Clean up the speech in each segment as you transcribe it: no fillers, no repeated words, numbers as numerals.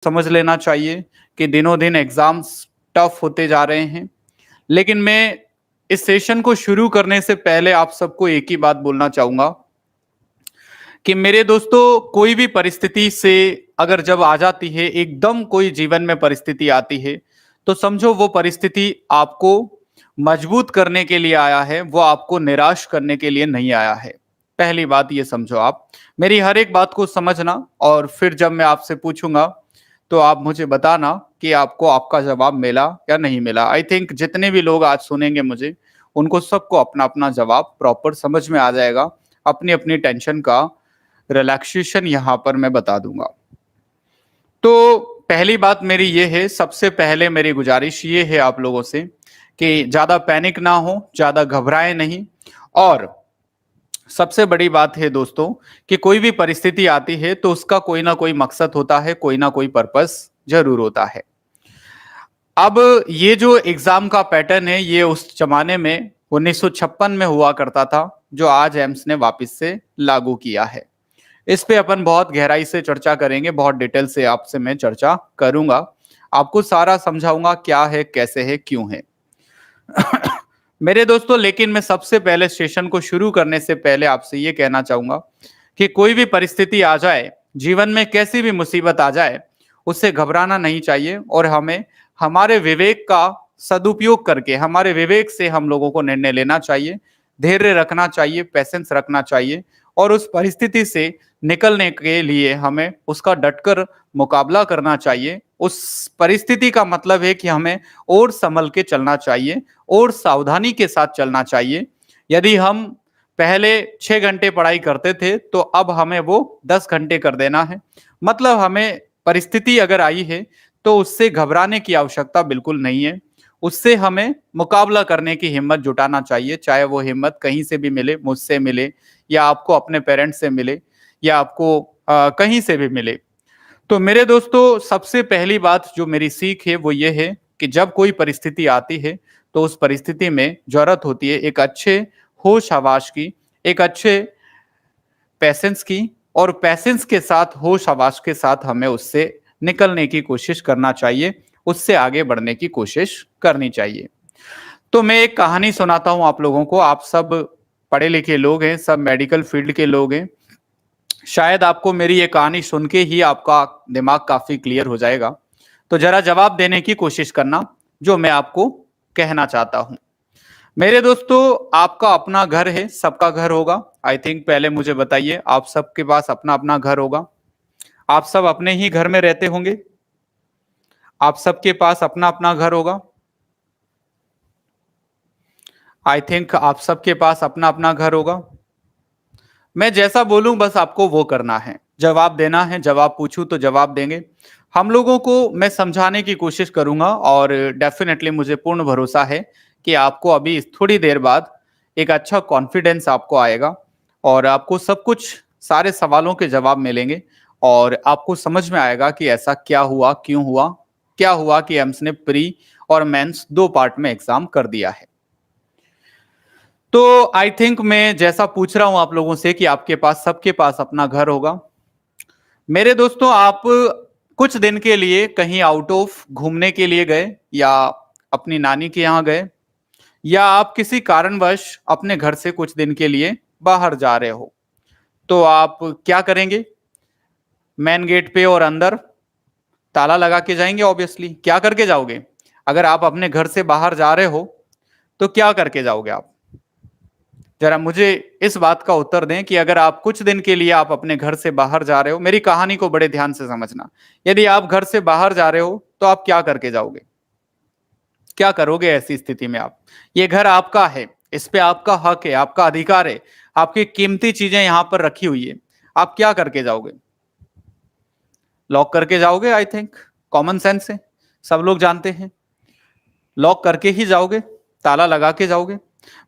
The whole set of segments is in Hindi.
समझ लेना चाहिए कि दिनों दिन एग्ज़ाम्स टफ होते जा रहे हैं। लेकिन मैं इस सेशन को शुरू करने से पहले आप सबको एक ही बात बोलना चाहूँगा कि मेरे दोस्तों, कोई भी परिस्थिति से अगर जब आ जाती है, एकदम कोई जीवन में परिस्थिति आती है, तो समझो वो परिस्थिति आपको मजबूत करने के लिए आया है, वो आपको निराश करने के लिए नहीं आया है। पहली बात ये समझो आप। मेरी हर एक बात को समझना और फिर जब मैं आपसे पूछूँगा, तो आप मुझे बताना कि आपको आपका जवाब मिला या नहीं मिला। आई थिंक जितने भी लोग आज सुनेंगे मुझे, उनको सबको अपना-अपना जवाब प्रॉपर समझ में आ जाएगा। अपनी-अपनी टेंशन का रिलैक्सेशन यहाँ पर मैं बता दूँगा। तो पहली बात मेरी ये है, सबसे पहले मेरी गुज़ारिश ये है आप लोगों से कि ज़्यादा पैनिक ना हो, ज़्यादा घबराएँ नहीं और सबसे बड़ी बात है दोस्तों कि कोई भी परिस्थिति आती है तो उसका कोई ना कोई मकसद होता है, कोई ना कोई पर्पस ज़रूर होता है। अब ये जो एग्ज़ाम का पैटर्न है, ये उस ज़माने में 1956 में हुआ करता था, जो आज एम्स ने वापस से लागू किया है। इस पे अपन बहुत गहराई से चर्चा करेंगे, बहुत डिटेल से आपसे मैं चर्चा करूँगा। आपको सारा समझाऊँगा क्या है, कैसे है, क्यों है। मेरे दोस्तों, लेकिन मैं सबसे पहले सेशन को शुरू करने से पहले आपसे ये कहना चाहूँगा कि कोई भी परिस्थिति आ जाए, जीवन में कैसी भी मुसीबत आ जाए, उससे घबराना नहीं चाहिए और हमें हमारे विवेक का सदुपयोग करके, हमारे विवेक से हम लोगों को निर्णय लेना चाहिए, धैर्य रखना चाहिए, पेशेंस रखना चाहिए और उस परिस्थिति से निकलने के लिए हमें उसका डटकर मुकाबला करना चाहिए। उस परिस्थिति का मतलब है कि हमें और सँभल के चलना चाहिए और सावधानी के साथ चलना चाहिए। यदि हम पहले 6 घंटे पढ़ाई करते थे, तो अब हमें वो 10 घंटे कर देना है। मतलब हमें परिस्थिति अगर आई है, तो उससे घबराने की आवश्यकता बिल्कुल नहीं है। उससे हमें मुकाबला करने की हिम्मत जुटाना चाहिए, चाहे वो हिम्मत कहीं से भी मिले, मुझसे मिले या आपको अपने पेरेंट्स से मिले या आपको कहीं से भी मिले। तो मेरे दोस्तों, सबसे पहली बात जो मेरी सीख है वो ये है कि जब कोई परिस्थिति आती है, तो उस परिस्थिति में ज़रूरत होती है एक अच्छे होश-हवास की, एक अच्छे पेशेंस की और पेशेंस के साथ, होश-हवास के साथ हमें उससे निकलने की कोशिश करना चाहिए, उससे आगे बढ़ने की कोशिश करनी चाहिए। तो मैं एक कहानी सुनाता हूँ आप लोगों को, आप सब पढ़े-लिखे लोग हैं, सब मेडिकल फील्ड के लोग हैं। शायद आपको मेरी ये कहानी सुन के ही आपका दिमाग काफ़ी क्लियर हो जाएगा। तो ज़रा जवाब देने की कोशिश करना, जो मैं आपको कहना चाहता हूँ। मेरे दोस्तों, आपका अपना घर है, सबका घर होगा। आई थिंक पहले मुझे बताइए, आप सबके पास अपना-अपना घर होगा। आप सब अपने ही घर में रहते होंगे? आप सबके पास अपना-अपना घर होगा? आई थिंक आप सबके पास अपना-अपना घर होगा। मैं जैसा बोलूँ बस आपको वो करना है, जवाब देना है, जवाब पूछूँ तो जवाब देंगे। हम लोगों को मैं समझाने की कोशिश करूँगा और डेफ़िनेटली मुझे पूर्ण भरोसा है कि आपको अभी थोड़ी देर बाद एक अच्छा कॉन्फिडेंस आपको आएगा और आपको सब कुछ, सारे सवालों के जवाब मिलेंगे और आपको समझ में आएगा कि ऐसा क्या हुआ, क्यों हुआ, क्या हुआ कि एम्स ने प्री और मेंस 2 पार्ट में एग्ज़ाम कर दिया है। तो आई थिंक मैं जैसा पूछ रहा हूँ आप लोगों से कि आपके पास, सबके पास अपना घर होगा। मेरे दोस्तों, आप कुछ दिन के लिए कहीं आउट ऑफ घूमने के लिए गए या अपनी नानी के यहाँ गए या आप किसी कारणवश अपने घर से कुछ दिन के लिए बाहर जा रहे हो, तो आप क्या करेंगे? मेन गेट पे और अंदर ताला लगा के जाएँगे ऑब्वियसली। क्या करके जाओगे? अगर आप अपने घर से बाहर जा रहे हो, तो क्या करके जाओगे आप? ज़रा मुझे इस बात का उत्तर दें कि अगर आप कुछ दिन के लिए आप अपने घर से बाहर जा रहे हो, मेरी कहानी को बड़े ध्यान से समझना। यदि आप घर से बाहर जा रहे हो, तो आप क्या करके जाओगे? क्या करोगे ऐसी स्थिति में आप? ये घर आपका है, इस पे आपका हक है, आपका अधिकार है, आपकी कीमती चीज़ें यहाँ पर रखी हुई है। आप क्या करके जाओगे? लॉक करके जाओगे आई थिंक, कॉमन सेंस है, सब लोग जानते हैं। लॉक करके ही जाओगे, ताला लगा के जाओगे।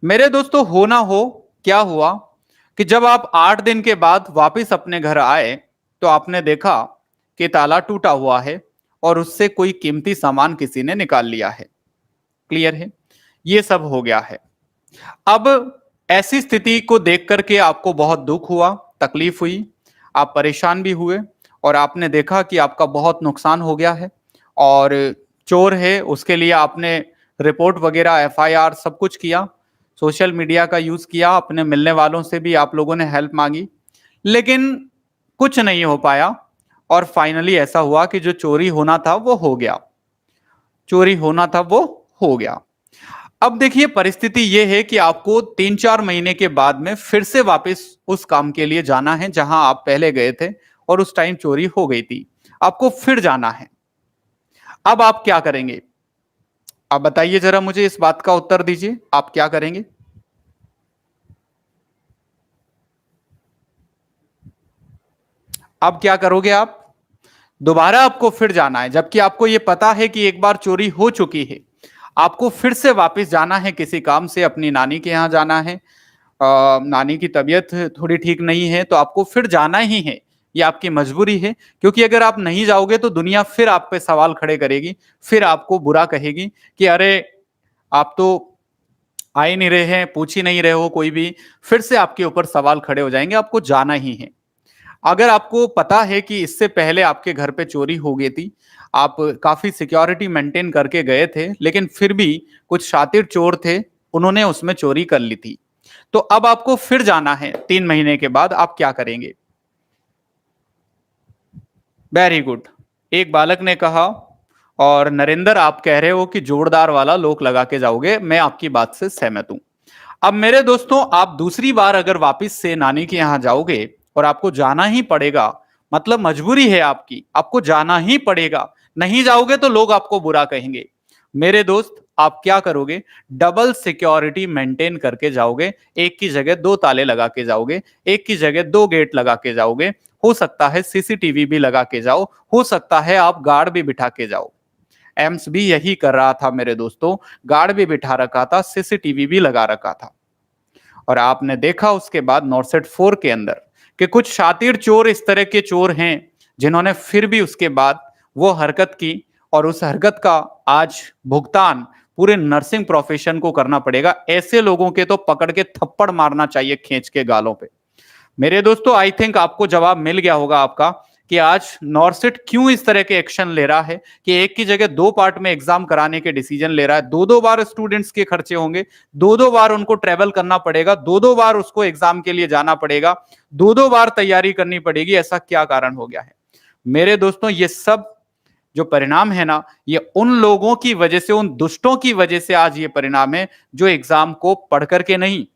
मेरे दोस्तों, हो ना हो, क्या हुआ कि जब आप 8 दिन के बाद वापस अपने घर आए, तो आपने देखा कि ताला टूटा हुआ है और उससे कोई कीमती सामान किसी ने निकाल लिया है। क्लियर है? ये सब हो गया है। अब ऐसी स्थिति को देख कर के आपको बहुत दुःख हुआ, तकलीफ हुई, आप परेशान भी हुए और आपने देखा कि आपका बहुत नुकसान हो गया है, और चोर है उसके लिए आपने रिपोर्ट वगैरह, एफआईआर सब कुछ किया, सोशल मीडिया का यूज किया, अपने मिलने वालों से भी आप लोगों ने हेल्प मांगी, लेकिन कुछ नहीं हो पाया। और फाइनली ऐसा हुआ कि जो चोरी होना था वो हो गया, चोरी होना था वो हो गया। अब देखिए परिस्थिति ये है कि आपको 3-4 महीने के बाद में फिर से वापस उस काम के लिए जाना है जहां आप पहले गए थे, और उस टाइम चोरी हो गई थी, आपको फिर जाना है। अब आप क्या करेंगे? आप बताइए जरा, मुझे इस बात का उत्तर दीजिए, आप क्या करेंगे? अब क्या करोगे आप? दोबारा आपको फिर जाना है, जबकि आपको यह पता है कि एक बार चोरी हो चुकी है। आपको फिर से वापस जाना है किसी काम से, अपनी नानी के यहां जाना है। नानी की तबीयत थोड़ी ठीक नहीं है, तो आपको फिर जाना ही है, ये आपकी मजबूरी है। क्योंकि अगर आप नहीं जाओगे तो दुनिया फिर आप पे सवाल खड़े करेगी, फिर आपको बुरा कहेगी कि अरे आप तो आ ही नहीं रहे हैं, पूछ ही नहीं रहे हो कोई भी। फिर से आपके ऊपर सवाल खड़े हो जाएंगे, आपको जाना ही है। अगर आपको पता है कि इससे पहले आपके घर पे चोरी हो गई थी, आप काफी सिक्योरिटी मेंटेन करके गए थे, लेकिन फिर भी कुछ शातिर चोर थे, उन्होंने उसमें चोरी कर ली थी, तो अब आपको फिर जाना है 3 महीने के बाद, आप क्या करेंगे? वेरी गुड, एक बालक ने कहा। और नरेंद्र, आप कह रहे हो कि जोरदार वाला लोक लगा के जाओगे, मैं आपकी बात से सहमत हूं। अब मेरे दोस्तों, आप दूसरी बार अगर वापस से नानी के यहां जाओगे और आपको जाना ही पड़ेगा, मतलब मजबूरी है आपकी, आपको जाना ही पड़ेगा, नहीं जाओगे तो लोग आपको बुरा कहेंगे। मेरे दोस्त, आप क्या करोगे? डबल सिक्योरिटी मेंटेन करके जाओगे, एक की जगह 2 ताले लगा के जाओगे, एक की जगह 2 गेट लगा के जाओगे, हो सकता है सीसीटीवी भी लगा के जाओ, हो सकता है आप गार्ड भी बिठा के जाओ। एम्स भी यही कर रहा था मेरे दोस्तों, गार्ड भी बिठा रखा था, सीसीटीवी भी लगा रखा था। और आपने देखा उसके बाद नॉर्सेट 4 के अंदर कि कुछ शातिर चोर इस तरह के चोर हैं जिन्होंने फिर भी उसके बाद वो हरकत की, और उस हरकत का आज भुगतान पूरे नर्सिंग प्रोफेशन को करना पड़ेगा। ऐसे लोगों के तो पकड़ के थप्पड़ मारना चाहिए खींच के गालों पे। मेरे दोस्तों, आई थिंक आपको जवाब मिल गया होगा आपका कि आज नॉर्सिट क्यों इस तरह के एक्शन ले रहा है कि एक की जगह 2 पार्ट में एग्जाम कराने के डिसीजन ले रहा है। 2-2 बार स्टूडेंट्स के खर्चे होंगे, 2-2 बार उनको ट्रेवल करना पड़ेगा, 2-2 बार उसको एग्जाम के लिए जाना पड़ेगा, 2-2 बार तैयारी करनी पड़ेगी। ऐसा क्या कारण हो गया है? मेरे दोस्तों, ये सब जो परिणाम है ना, ये उन लोगों की वजह से, उन दुष्टों की वजह से आज ये परिणाम है, जो एग्जाम को पढ़ करके नहीं,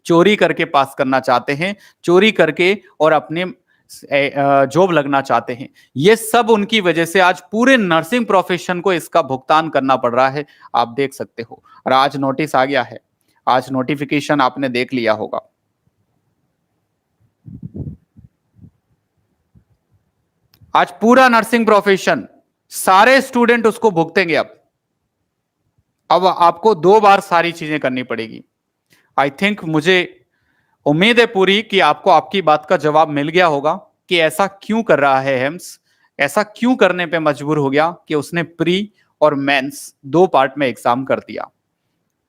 चोरी करके पास करना चाहते हैं, चोरी करके और अपने जॉब लगना चाहते हैं। ये सब उनकी वजह से आज पूरे नर्सिंग प्रोफेशन को इसका भुगतान करना पड़ रहा है, आप देख सकते हो। और आज नोटिस आ गया है, आज नोटिफिकेशन आपने देख लिया होगा। आज पूरा नर्सिंग प्रोफेशन, सारे स्टूडेंट उसको भुगतेंगे। अब आपको 2 बार सारी चीजें करनी पड़ेगी। आई थिंक, मुझे उम्मीद है पूरी कि आपको आपकी बात का जवाब मिल गया होगा कि ऐसा क्यों कर रहा है हेम्स, ऐसा क्यों करने पे मजबूर हो गया कि उसने प्री और मेंस 2 पार्ट में एग्जाम कर दिया।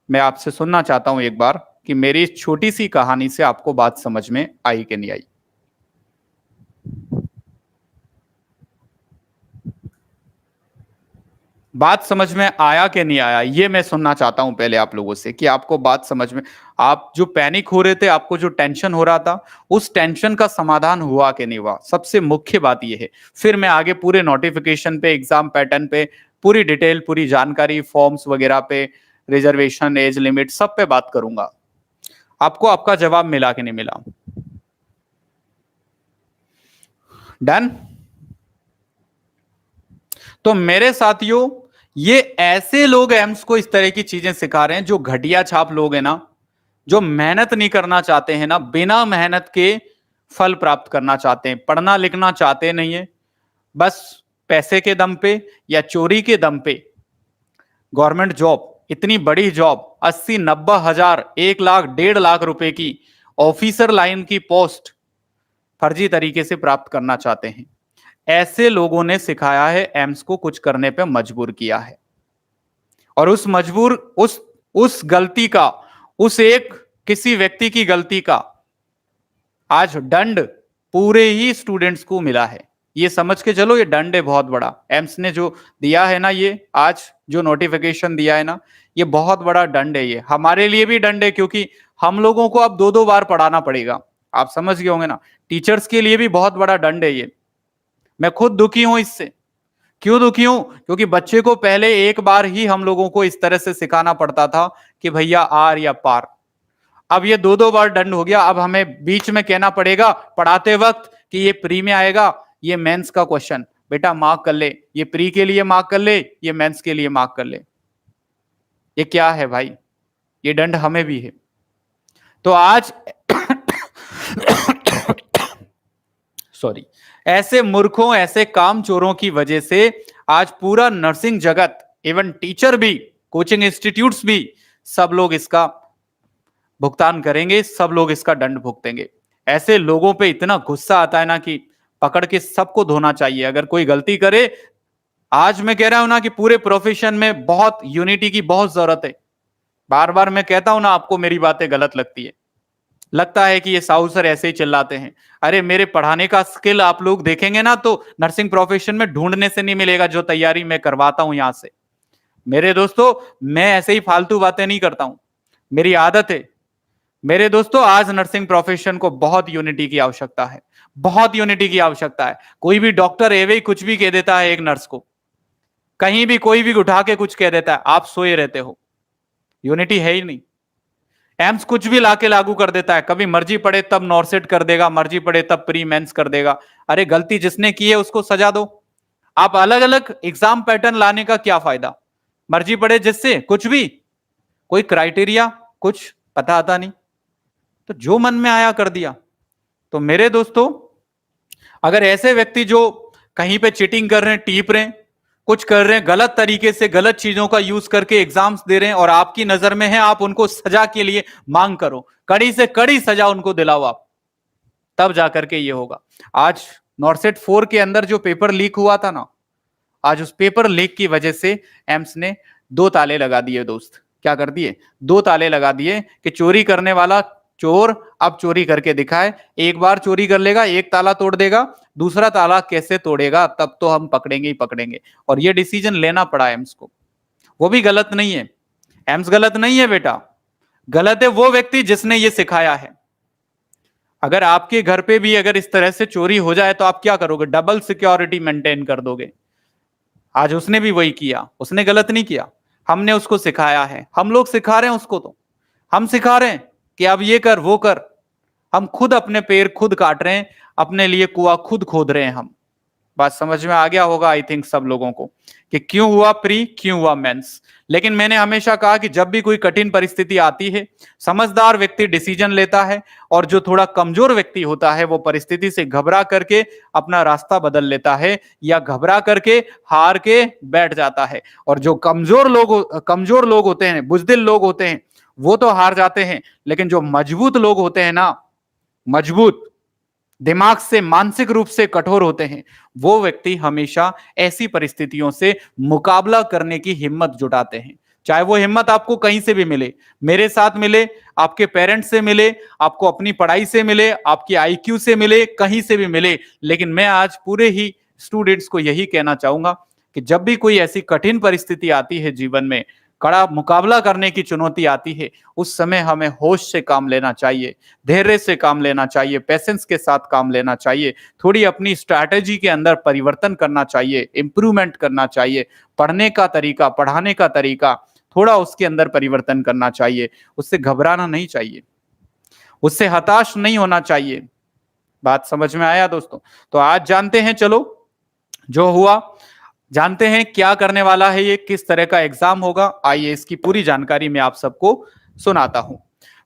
मैं आपसे सुनना चाहता हूं एक बार कि मेरी इस छोटी सी कहानी से आपको बात समझ में आई कि नहीं आई। बात समझ में आया कि नहीं आया, ये मैं सुनना चाहता हूं पहले आप लोगों से कि आपको बात समझ में, आप जो पैनिक हो रहे थे, आपको जो टेंशन हो रहा था, उस टेंशन का समाधान हुआ कि नहीं हुआ, सबसे मुख्य बात ये है। फिर मैं आगे पूरे नोटिफिकेशन पे, एग्जाम पैटर्न पे पूरी डिटेल, पूरी जानकारी, फॉर्म्स वगैरह पे, रिजर्वेशन, एज लिमिट, सब पे बात करूंगा। आपको आपका जवाब मिला कि नहीं मिला? डन? तो मेरे साथियों, ये ऐसे लोग एम्स को इस तरह की चीजें सिखा रहे हैं, जो घटिया छाप लोग हैं ना, जो मेहनत नहीं करना चाहते हैं ना, बिना मेहनत के फल प्राप्त करना चाहते हैं, पढ़ना लिखना चाहते नहीं है, बस पैसे के दम पे या चोरी के दम पे गवर्नमेंट जॉब, इतनी बड़ी जॉब, 80-90 हजार, 1 लाख, 1.5 लाख रुपए की ऑफिसर लाइन की पोस्ट फर्जी तरीके से प्राप्त करना चाहते हैं। ऐसे लोगों ने सिखाया है, एम्स को कुछ करने पे मजबूर किया है। और उस मजबूर, उस गलती का, उस एक किसी व्यक्ति की गलती का आज दंड पूरे ही स्टूडेंट्स को मिला है। ये समझ के चलो, ये दंड है बहुत बड़ा। एम्स ने जो दिया है ना, ये आज जो नोटिफिकेशन दिया है ना, ये बहुत बड़ा दंड है। ये हमारे लिए भी दंड है, क्योंकि हम लोगों को अब 2-2 बार पढ़ाना पड़ेगा। आप समझ गए होंगे ना, टीचर्स के लिए भी बहुत बड़ा दंड है ये। मैं खुद दुखी हूं इससे। क्यों दुखी हूं? क्योंकि बच्चे को पहले एक बार ही हम लोगों को इस तरह से सिखाना पड़ता था कि भैया आर या पार। अब ये 2-2 बार दंड हो गया। अब हमें बीच में कहना पड़ेगा पढ़ाते वक्त कि ये प्री में आएगा, ये मेंस का क्वेश्चन बेटा मार्क कर ले, ये प्री के लिए मार्क कर ले, ये मेंस के लिए मार्क कर ले। ये क्या है भाई? ये दंड हमें भी है। तो आज सॉरी, ऐसे मूर्खों, ऐसे कामचोरों की वजह से आज पूरा नर्सिंग जगत, इवन टीचर भी, कोचिंग इंस्टीट्यूट्स भी, सब लोग इसका भुगतान करेंगे, सब लोग इसका दंड भुगतेंगे। ऐसे लोगों पे इतना गुस्सा आता है ना कि पकड़ के सबको धोना चाहिए अगर कोई गलती करे। आज मैं कह रहा हूं ना कि पूरे प्रोफेशन में बहुत यूनिटी की बहुत जरूरत है। बार बार मैं कहता हूं ना, आपको मेरी बातें गलत लगती है, लगता है कि ये साहू सर ऐसे ही चिल्लाते हैं। अरे मेरे पढ़ाने का स्किल आप लोग देखेंगे ना, तो नर्सिंग प्रोफेशन में ढूंढने से नहीं मिलेगा जो तैयारी मैं करवाता हूं यहां से। मेरे दोस्तों, मैं ऐसे ही फालतू बातें नहीं करता हूं, मेरी आदत है। मेरे दोस्तों, आज नर्सिंग प्रोफेशन को बहुत यूनिटी की आवश्यकता है, बहुत यूनिटी की आवश्यकता है। कोई भी डॉक्टर एवे कुछ भी कह देता है एक नर्स को, कहीं भी कोई भी उठा के कुछ कह देता है, आप सोए रहते हो। यूनिटी है ही नहीं। एम्स कुछ भी लाके लागू कर देता है, कभी मर्जी पड़े तब नॉर्सेट कर देगा, मर्जी पड़े तब प्री मेंस कर देगा। अरे गलती जिसने की है उसको सजा दो। आप अलग अलग एग्जाम पैटर्न लाने का क्या फायदा? मर्जी पड़े जिससे कुछ भी, कोई क्राइटेरिया कुछ पता आता नहीं, तो जो मन में आया कर दिया। तो मेरे दोस्तों, अगर ऐसे व्यक्ति जो कहीं पे चीटिंग कर रहे हैं, टीप रहे हैं, कुछ कर रहे हैं गलत तरीके से, गलत चीजों का यूज करके एग्जाम्स दे रहे हैं और आपकी नजर में है, आप उनको सजा के लिए मांग करो, कड़ी से कड़ी सजा उनको दिलाओ आप, तब जाकर के ये होगा। आज नॉर्सेट 4 के अंदर जो पेपर लीक हुआ था ना, आज उस पेपर लीक की वजह से एम्स ने 2 ताले लगा दिए दोस्त। क्या कर दिए? 2 ताले लगा दिए कि चोरी करने वाला चोर अब चोरी करके दिखाए। एक बार चोरी कर लेगा, एक ताला तोड़ देगा, दूसरा ताला कैसे तोड़ेगा तब तो हम पकड़ेंगे ही पकड़ेंगे। और ये डिसीजन लेना पड़ा एम्स को। वो भी गलत नहीं है, एम्स गलत नहीं है बेटा, गलत है वो व्यक्ति जिसने ये सिखाया है। अगर आपके घर पे भी अगर इस तरह से चोरी हो जाए तो आप क्या करोगे? डबल सिक्योरिटी मेंटेन कर दोगे। आज उसने भी वही किया, उसने गलत नहीं किया, हमने उसको सिखाया है, हम लोग सिखा रहे हैं उसको। तो हम सिखा रहे हैं कि अब ये कर वो कर, हम खुद अपने पैर खुद काट रहे हैं, अपने लिए कुआं खुद खोद रहे हैं हम। बात समझ में आ गया होगा आई थिंक सब लोगों को कि क्यों हुआ प्री, क्यों हुआ मेंस। लेकिन मैंने हमेशा कहा कि जब भी कोई कठिन परिस्थिति आती है, समझदार व्यक्ति डिसीजन लेता है, और जो थोड़ा कमजोर व्यक्ति होता है वो परिस्थिति से घबरा करके अपना रास्ता बदल लेता है, या घबरा करके हार के बैठ जाता है। और जो कमजोर लोग होते हैं, बुजदिल लोग होते हैं, वो तो हार जाते हैं। लेकिन जो मजबूत लोग होते हैं ना, मजबूत दिमाग से, मानसिक रूप से कठोर होते हैं, वो व्यक्ति हमेशा ऐसी परिस्थितियों से मुकाबला करने की हिम्मत जुटाते हैं। चाहे वो हिम्मत आपको कहीं से भी मिले, मेरे साथ मिले, आपके पेरेंट्स से मिले, आपको अपनी पढ़ाई से मिले, आपकी आईक्यू से मिले, कहीं से भी मिले। लेकिन मैं आज पूरे ही स्टूडेंट्स को यही कहना चाहूंगा कि जब भी कोई ऐसी कठिन परिस्थिति आती है जीवन में, कड़ा मुकाबला करने की चुनौती आती है, उस समय हमें होश से काम लेना चाहिए, धैर्य से काम लेना चाहिए, पेशेंस के साथ काम लेना चाहिए, थोड़ी अपनी स्ट्रैटेजी के अंदर परिवर्तन करना चाहिए, इंप्रूवमेंट करना चाहिए, पढ़ने का तरीका, पढ़ाने का तरीका थोड़ा उसके अंदर परिवर्तन करना चाहिए। उससे घबराना नहीं चाहिए, उससे हताश नहीं होना चाहिए। बात समझ में आया दोस्तों? तो आज जानते हैं, चलो जो हुआ, जानते हैं क्या करने वाला है ये, किस तरह का एग्जाम होगा। आइए इसकी पूरी जानकारी मैं आप सबको सुनाता हूं।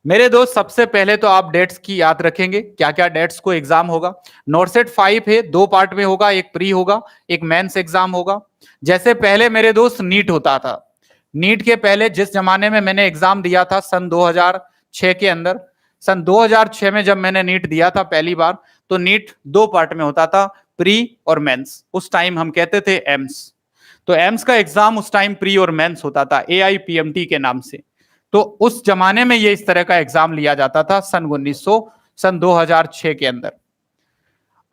मेरे दोस्त, सबसे पहले तो आप डेट्स की याद रखेंगे, क्या क्या डेट्स को एग्जाम होगा। नॉर्सेट 5 है, 2 पार्ट में होगा, एक प्री होगा, एक मेंस एग्जाम होगा। जैसे पहले मेरे दोस्त नीट होता था, नीट के पहले जिस जमाने में मैंने एग्जाम दिया था सन 2006 के अंदर, सन 2006 में जब मैंने नीट दिया था पहली बार, तो नीट 2 पार्ट में होता था, प्री और मेंस। उस टाइम हम कहते थे एम्स। तो एम्स का एग्जाम उस टाइम प्री और मेंस होता था, AIPMT के नाम से। तो उस जमाने में ये इस तरह का एग्जाम लिया जाता था सन 2006 के अंदर।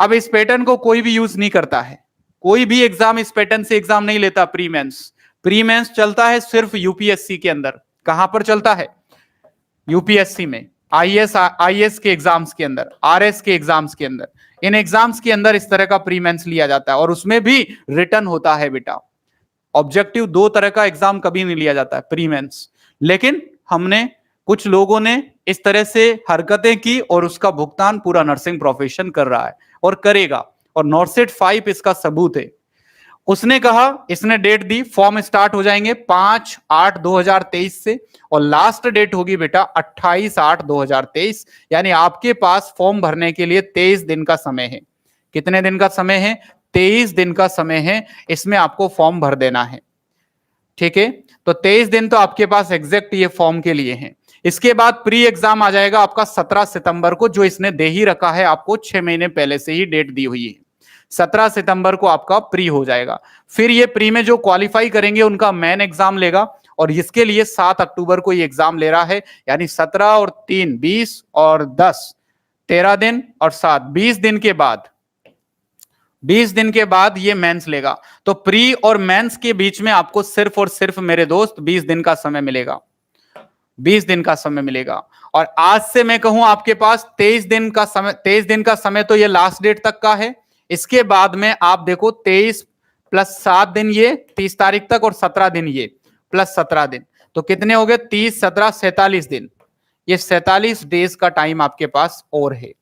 अब इस पैटर्न को कोई भी यूज नहीं करता है, कोई भी एग्जाम इस पैटर्न से एग्जाम नहीं लेता। प्री मेंस, प्री मेंस चलता है सिर्फ यूपीएससी के अंदर। कहां पर चलता है? यूपीएससी में, आईएएस के एग्जाम्स के अंदर, आरएस के एग्जाम्स के अंदर। इन एग्जाम्स के अंदर इस तरह का प्री मेंस लिया जाता है और उसमें भी रिटर्न होता है बेटा। ऑब्जेक्टिव दो तरह का एग्जाम कभी नहीं लिया जाता है, प्री मेंस। लेकिन हमने, कुछ लोगों ने इस तरह से हरकतें की और उसका भुगतान पूरा नर्सिंग प्रोफेशन कर रहा है और करेगा। और नॉर्सेट 5 इसका सबूत है। उसने कहा, इसने डेट दी, फॉर्म स्टार्ट हो जाएंगे 5/8/2023 से और लास्ट डेट होगी बेटा 28/8/2023। यानी आपके पास फॉर्म भरने के लिए 23 दिन का समय है। कितने दिन का समय है? 23 दिन का समय है, इसमें आपको फॉर्म भर देना है। ठीक है, तो 23 दिन तो आपके पास एग्जैक्ट ये फॉर्म के लिए हैं। इसके बाद प्री एग्जाम आ जाएगा आपका 17 सितंबर को, जो इसने दे ही रखा है आपको, 6 महीने पहले से ही डेट दी हुई है। 17 सितंबर को आपका प्री हो जाएगा। फिर ये प्री में जो क्वालिफाई करेंगे उनका मेन एग्जाम लेगा और इसके लिए 7 अक्टूबर को ये एग्जाम ले रहा है। यानी 17 और 3 20 और 10 13 दिन और 7 20 दिन के बाद, 20 दिन के बाद ये मेंस लेगा। तो प्री और मेंस के बीच में आपको सिर्फ और सिर्फ मेरे दोस्त 20 दिन का समय मिलेगा, 20 दिन का समय मिलेगा। और आज से मैं कहूं आपके पास 23 दिन का समय, 23 दिन का समय तो ये लास्ट डेट तक का है। इसके बाद में आप देखो 23 + 7 दिन ये 30 तारीख तक और 17 दिन ये प्लस 17 दिन, तो कितने हो गए? 30 17 47 दिन। ये 47 डेज का टाइम आपके पास और है।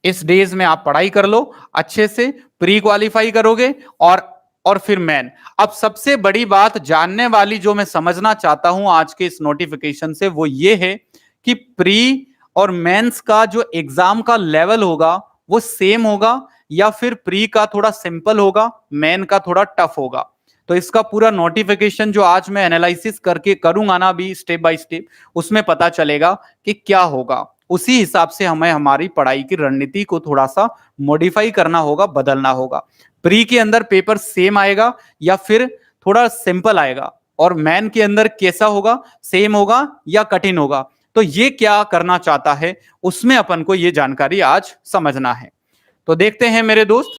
इस डेज में आप पढ़ाई कर लो अच्छे से, प्री क्वालिफाई करोगे और फिर मेन। अब सबसे बड़ी बात जानने वाली जो मैं समझना चाहता हूं आज के इस नोटिफिकेशन से, वो ये है कि प्री और मेंस का जो एग्जाम का लेवल होगा वो सेम होगा या फिर प्री का थोड़ा सिंपल होगा, मेन का थोड़ा टफ होगा। तो इसका पूरा नोटिफिकेशन जो आज मैं एनालिसिस करके करूंगा ना अभी स्टेप बाय स्टेप, उसमें पता चलेगा कि क्या होगा। उसी हिसाब से हमें हमारी पढ़ाई की रणनीति को थोड़ा सा मॉडिफाई करना होगा, बदलना होगा। प्री के अंदर पेपर सेम आएगा या फिर थोड़ा सिंपल आएगा, और मेन के अंदर कैसा होगा, सेम होगा या कठिन होगा। तो ये क्या करना चाहता है उसमें अपन को ये जानकारी आज समझना है। तो देखते हैं मेरे दोस्त।